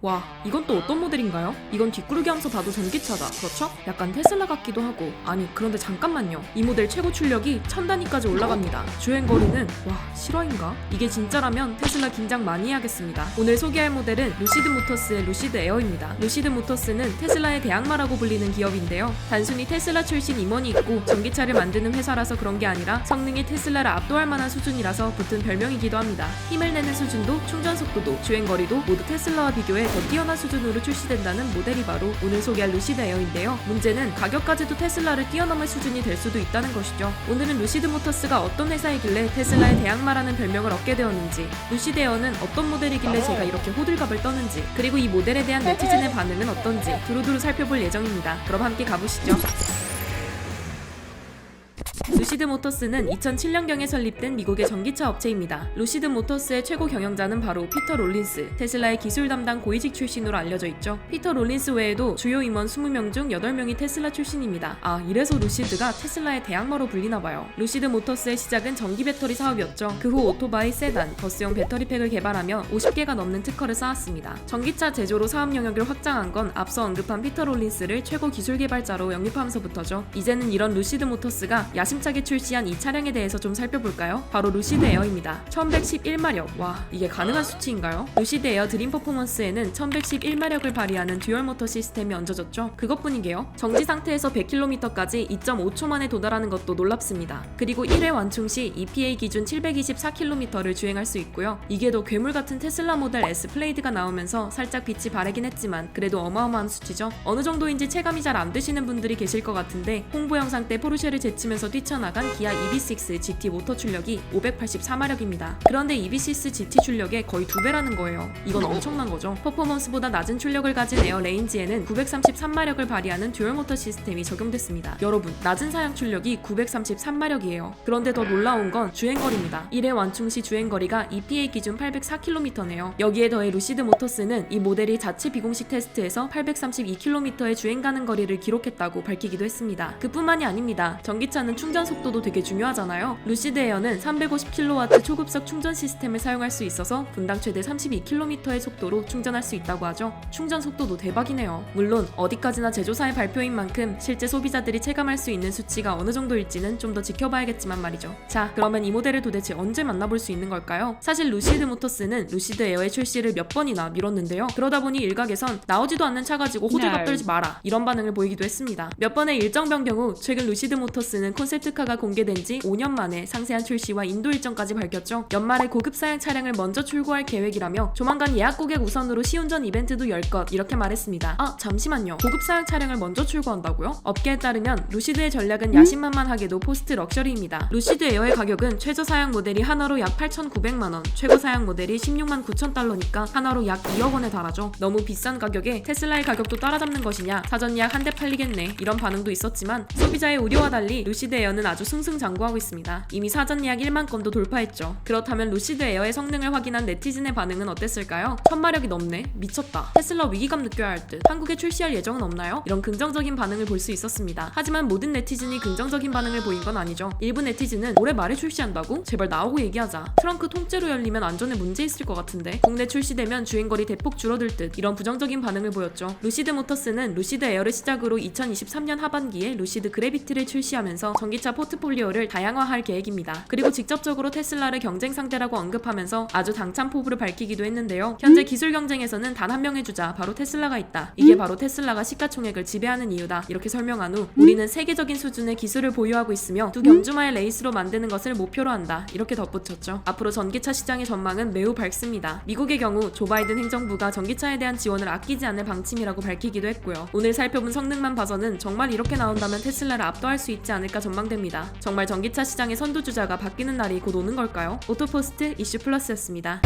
와, 이건 또 어떤 모델인가요? 이건 뒷구르기 하면서 봐도 전기차다. 그렇죠? 약간 테슬라 같기도 하고. 아니, 그런데 잠깐만요. 이 모델 최고 출력이 1000단위까지 올라갑니다. 주행거리는 와, 실화인가? 이게 진짜라면 테슬라 긴장 많이 해야겠습니다. 오늘 소개할 모델은 루시드 모터스의 루시드 에어입니다. 루시드 모터스는 테슬라의 대항마라고 불리는 기업인데요. 단순히 테슬라 출신 임원이 있고 전기차를 만드는 회사라서 그런 게 아니라 성능이 테슬라를 압도할 만한 수준이라서 붙은 별명이기도 합니다. 힘을 내는 수준도 충전 속도도 주행거리도 모두 테슬라와 비교해 더 뛰어난 수준으로 출시된다는 모델이 바로 오늘 소개할 루시드 에어인데요. 문제는 가격까지도 테슬라를 뛰어넘을 수준이 될 수도 있다는 것이죠. 오늘은 루시드 모터스가 어떤 회사이길래 테슬라의 대항마라는 별명을 얻게 되었는지, 루시드 에어는 어떤 모델이길래 제가 이렇게 호들갑을 떠는지, 그리고 이 모델에 대한 네티즌의 반응은 어떤지 두루두루 살펴볼 예정입니다. 그럼 함께 가보시죠. 루시드 모터스는 2007년경에 설립된 미국의 전기차 업체입니다. 루시드 모터스의 최고 경영자는 바로 피터 롤린스, 테슬라의 기술 담당 고위직 출신으로 알려져 있죠. 피터 롤린스 외에도 주요 임원 20명 중 8명이 테슬라 출신입니다. 아, 이래서 루시드가 테슬라의 대항마로 불리나봐요. 루시드 모터스의 시작은 전기 배터리 사업이었죠. 그 후 오토바이, 세단, 버스용 배터리팩을 개발하며 50개가 넘는 특허를 쌓았습니다. 전기차 제조로 사업 영역을 확장한 건 앞서 언급한 피터 롤린스를 최고 기술 개발자로 영입하면서부터죠. 이제는 이런 루시드 모터스가 야심차게 출시한 이 차량에 대해서 좀 살펴볼까요? 바로 루시드 에어입니다. 1111마력. 와, 이게 가능한 수치인가요? 루시드 에어 드림 퍼포먼스에는 1111마력을 발휘하는 듀얼 모터 시스템이 얹어졌죠. 그것뿐이게요. 정지 상태에서 100km까지 2.5초 만에 도달하는 것도 놀랍습니다. 그리고 1회 완충 시 EPA 기준 724km를 주행할 수 있고요. 이게 더 괴물 같은 테슬라 모델 S 플레이드가 나오면서 살짝 빛이 바래긴 했지만 그래도 어마어마한 수치죠. 어느 정도인지 체감이 잘 안 되시는 분들이 계실 것 같은데 홍보 영상 때 포르쉐를 제치면서 뛰쳐나간 기아 EV6 GT 모터 출력이 584마력입니다. 그런데 EV6 GT 출력의 거의 2배라는 거예요. 이건 엄청난 거죠. 퍼포먼스보다 낮은 출력을 가진 에어 레인지에는 933마력을 발휘하는 듀얼 모터 시스템이 적용됐습니다. 여러분, 낮은 사양 출력이 933마력이에요. 그런데 더 놀라운 건 주행거리입니다. 1회 완충 시 주행거리가 EPA 기준 804km네요. 여기에 더해 루시드 모터스는 이 모델이 자체 비공식 테스트에서 832km의 주행 가능 거리를 기록했다고 밝히기도 했습니다. 그뿐만이 아닙니다. 전기차는 충전 속도도 되게 중요하잖아요. 루시드 에어는 350kW 초급속 충전 시스템을 사용할 수 있어서 분당 최대 32km의 속도로 충전할 수 있다고 하죠. 충전 속도도 대박이네요. 물론 어디까지나 제조사의 발표인 만큼 실제 소비자들이 체감할 수 있는 수치가 어느 정도일지는 좀 더 지켜봐야겠지만 말이죠. 자, 그러면 이 모델을 도대체 언제 만나볼 수 있는 걸까요? 사실 루시드 모터스는 루시드 에어의 출시를 몇 번이나 미뤘는데요. 그러다 보니 일각에선 나오지도 않는 차 가지고 호들갑 떨지 마라, 이런 반응을 보이기도 했습니다. 몇 번의 일정 변경 후 최근 루시드 모터스는 콘셉트카가 공개된 지 5년 만에 상세한 출시와 인도 일정까지 밝혔죠. 연말에 고급 사양 차량을 먼저 출고할 계획이라며 조만간 예약 고객 우선으로 시운전 이벤트도 열 것, 이렇게 말했습니다. 아, 잠시만요. 고급 사양 차량을 먼저 출고한다고요? 업계에 따르면 루시드의 전략은 야심만만하게도 포스트 럭셔리입니다. 루시드 에어의 가격은 최저 사양 모델이 하나로 약 8,900만원, 최고 사양 모델이 16만 9천 달러니까 하나로 약 2억 원에 달하죠. 너무 비싼 가격에 테슬라의 가격도 따라잡는 것이냐, 사전 예약 한 대 팔리겠네, 이런 반응도 있었지만 소비자의 우려와 달리 루시드 에어는 아주 승승장구하고 있습니다. 이미 사전 예약 1만 건도 돌파했죠. 그렇다면 루시드 에어의 성능을 확인한 네티즌의 반응은 어땠을까요? 1000마력이 넘네? 미쳤다. 테슬라 위기감 느껴야 할 듯. 한국에 출시할 예정은 없나요? 이런 긍정적인 반응을 볼 수 있었습니다. 하지만 모든 네티즌이 긍정적인 반응을 보인 건 아니죠. 일부 네티즌은 올해 말에 출시한다고? 제발 나오고 얘기하자. 트렁크 통째로 열리면 안전에 문제 있을 것 같은데. 국내 출시되면 주행거리 대폭 줄어들 듯. 이런 부정적인 반응을 보였죠. 루시드 모터스는 루시드 에어를 시작으로 2023년 하반기에 루시드 그래비티를 출시하면서 전기차 포트폴리오를 다양화할 계획입니다. 그리고 직접적으로 테슬라를 경쟁 상대라고 언급하면서 아주 당찬 포부를 밝히기도 했는데요. 현재 기술 경쟁에서는 단 한 명의 주자, 바로 테슬라가 있다. 이게 바로 테슬라가 시가총액을 지배하는 이유다. 이렇게 설명한 후 우리는 세계적인 수준의 기술을 보유하고 있으며 두 경주마의 레이스로 만드는 것을 목표로 한다. 이렇게 덧붙였죠. 앞으로 전기차 시장의 전망은 매우 밝습니다. 미국의 경우 조 바이든 행정부가 전기차에 대한 지원을 아끼지 않을 방침이라고 밝히기도 했고요. 오늘 살펴본 성능만 봐서는 정말 이렇게 나온다면 테슬라를 압도할 수 있지 않을까 전망됩니다. 정말 전기차 시장의 선두주자가 바뀌는 날이 곧 오는 걸까요? 오토포스트 이슈 플러스였습니다.